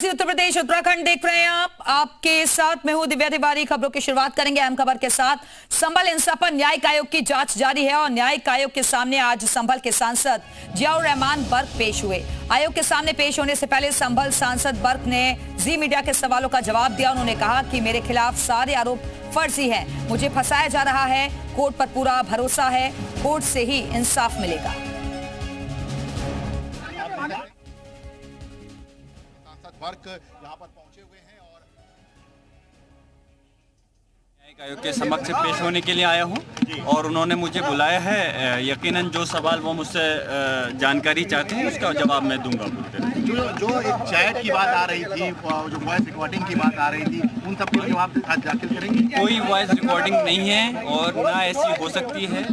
वाराणसी उत्तर प्रदेश उत्तराखंड देख रहे हैं आप। आपके साथ मैं हूं दिव्या तिवारी। खबरों की शुरुआत करेंगे अहम खबर के साथ। संभल हिंसा पर न्यायिक आयोग की जांच जारी है और न्यायिक आयोग के सामने आज संभल के सांसद जियाउर रहमान बर्क पेश हुए। आयोग के सामने पेश होने से पहले संभल सांसद बर्क ने जी मीडिया के सवालों का जवाब दिया। उन्होंने कहा कि मेरे खिलाफ सारे आरोप फर्जी हैं, मुझे फंसाया जा रहा है, कोर्ट पर पूरा भरोसा है, कोर्ट से ही इंसाफ मिलेगा। वर्क यहाँ पर पहुंचे हुए हैं और न्यायिक आयोग के समक्ष पेश होने के लिए आया हूँ और उन्होंने मुझे बुलाया है। यकीनन जो सवाल वो मुझसे जानकारी चाहते हैं उसका जवाब मैं दूंगा। जो एक चैट की बात आ रही थी, जो वॉइस रिकॉर्डिंग की बात आ रही थी, उन सब के जवाब आज दाखिल करेंगे। कोई वॉइस रिकॉर्डिंग नहीं है और ना ऐसी हो सकती है।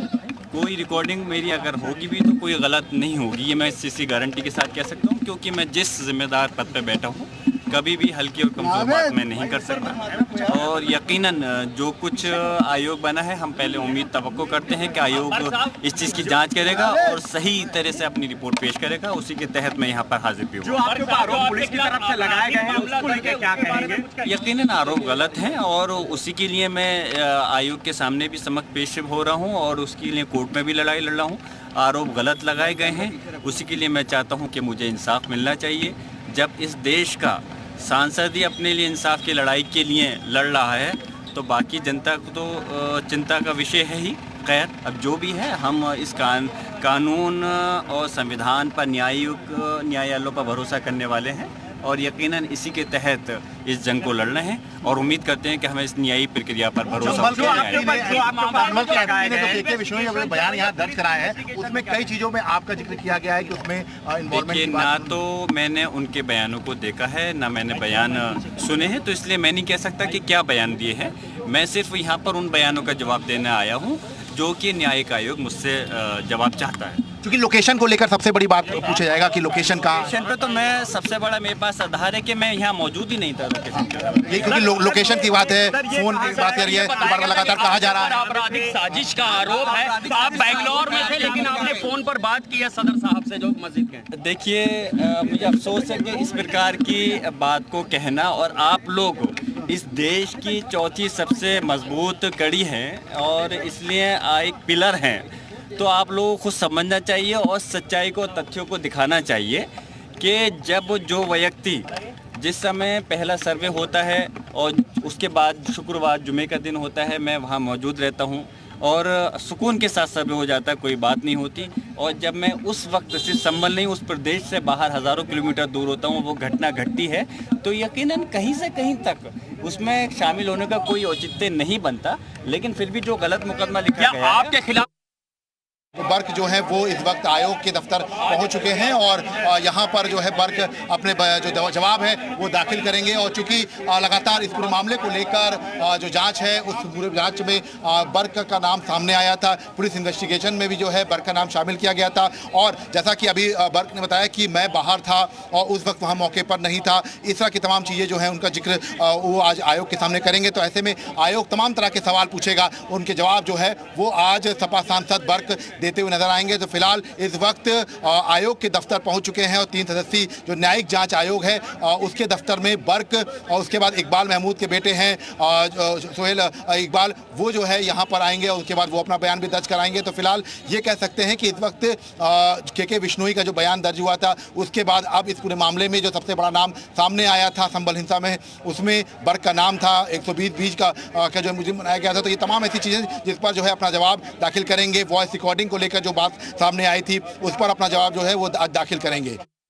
कोई रिकॉर्डिंग मेरी अगर होगी भी तो कोई गलत नहीं होगी, ये मैं इसी गारंटी के साथ कह सकता हूँ, क्योंकि मैं जिस जिम्मेदार पद पे बैठा हूँ कभी भी हल्की और कमजोर बात मैं नहीं कर सकता। और यकीनन जो कुछ आयोग बना है, हम पहले उम्मीद तवक्को करते हैं कि आयोग इस चीज़ की जांच करेगा और सही तरह से अपनी रिपोर्ट पेश करेगा। उसी के तहत मैं यहाँ पर हाजिर भी हूँ। जो आपके आरोप पुलिस की तरफ से लगाए गए हैं उसको लेकर क्या कहेंगे? यकीनन आरोप गलत हैं और उसी के लिए मैं आयोग के सामने भी समक्ष पेश हो रहा हूँ और उसके लिए कोर्ट में भी लड़ाई लड़ रहा हूँ। आरोप गलत लगाए गए हैं, उसी के लिए मैं चाहता हूँ कि मुझे इंसाफ मिलना चाहिए। जब इस देश का सांसद ही अपने लिए इंसाफ की लड़ाई के लिए लड़ रहा है तो बाकी जनता को तो चिंता का विषय है ही। खैर, अब जो भी है, हम इस कानून और संविधान पर न्यायालयों पर भरोसा करने वाले हैं और यकीनन इसी के तहत इस जंग को लड़ना है और उम्मीद करते हैं कि हमें इस न्यायिक प्रक्रिया पर भरोसा बयान यहाँ दर्ज कराया है, उसमें कई चीजों में आपका जिक्र किया गया है कि उसमें देखिए, ना तो मैंने उनके बयानों को देखा है ना मैंने बयान सुने हैं, तो इसलिए मैं नहीं कह सकता कि क्या बयान दिए हैं। मैं सिर्फ यहाँ पर उन बयानों का जवाब देने आया हूँ जो कि न्यायिक आयोग मुझसे जवाब चाहता है। क्योंकि लोकेशन को लेकर सबसे बड़ी बात पूछा जाएगा कि लोकेशन पे तो मैं सबसे बड़ा मेरे पास आधार है कि मैं यहाँ मौजूद ही नहीं था लोकेशन पे। ये क्योंकि लोकेशन की बात है, फोन की बात कर रही है, लगातार कहा जा रहा है आपराधिक साजिश का आरोप है। तो आप बेंगलोर में थे लेकिन आपने फोन पर बात की है सदर साहब से जो मस्जिद के। देखिए, मुझे अफसोस है कि इस प्रकार की बात को कहना, और आप लोग इस देश की चौथी सबसे मजबूत कड़ी है और इसलिए एक पिलर हैं, तो आप लोगों को खुद समझना चाहिए और सच्चाई को, तथ्यों को दिखाना चाहिए कि जब जो व्यक्ति जिस समय पहला सर्वे होता है और उसके बाद शुक्रवार जुमे का दिन होता है, मैं वहाँ मौजूद रहता हूँ और सुकून के साथ सर्वे हो जाता है, कोई बात नहीं होती। और जब मैं उस वक्त से संभल नहीं, उस प्रदेश से बाहर हज़ारों किलोमीटर दूर होता हूँ, वो घटना घटती है तो यकीनन कहीं से कहीं तक उसमें शामिल होने का कोई औचित्य नहीं बनता। लेकिन फिर भी जो गलत मुकदमा लिखा गया आपके खिलाफ बर्क जो है वो इस वक्त आयोग के दफ्तर पहुंच चुके हैं और यहाँ पर जो है बर्क अपने जो जवाब है वो दाखिल करेंगे। और चूंकि लगातार इस पूरे मामले को लेकर जो जांच है, उस पूरे जांच में बर्क का नाम सामने आया था, पुलिस इन्वेस्टिगेशन में भी जो है बर्क का नाम शामिल किया गया था। और जैसा कि अभी बर्क ने बताया कि मैं बाहर था और उस वक्त वहाँ मौके पर नहीं था, इस तरह की तमाम चीज़ें जो है उनका जिक्र वो आज आयोग के सामने करेंगे। तो ऐसे में आयोग तमाम तरह के सवाल पूछेगा, उनके जवाब जो है वो आज सपा सांसद बर्क देते हुए नजर आएंगे। तो फिलहाल इस वक्त आयोग के दफ्तर पहुंच चुके हैं और 3 सदस्यीय जो न्यायिक जांच आयोग है उसके दफ्तर में बर्क और उसके बाद इकबाल महमूद के बेटे हैं सोहेल इकबाल, वो जो है यहाँ पर आएंगे और उसके बाद वो अपना बयान भी दर्ज कराएंगे। तो फिलहाल ये कह सकते हैं कि इस वक्त के विश्नोई का जो बयान दर्ज हुआ था उसके बाद अब इस पूरे मामले में जो सबसे बड़ा नाम सामने आया था संभल हिंसा में, उसमें बर्क का नाम था। 120 का जो मुजरिम बनाया गया था। तो ये तमाम ऐसी चीज़ें जिस पर जो है अपना जवाब दाखिल करेंगे। वॉइस रिकॉर्डिंग को लेकर जो बात सामने आई थी उस पर अपना जवाब जो है वो दाखिल करेंगे।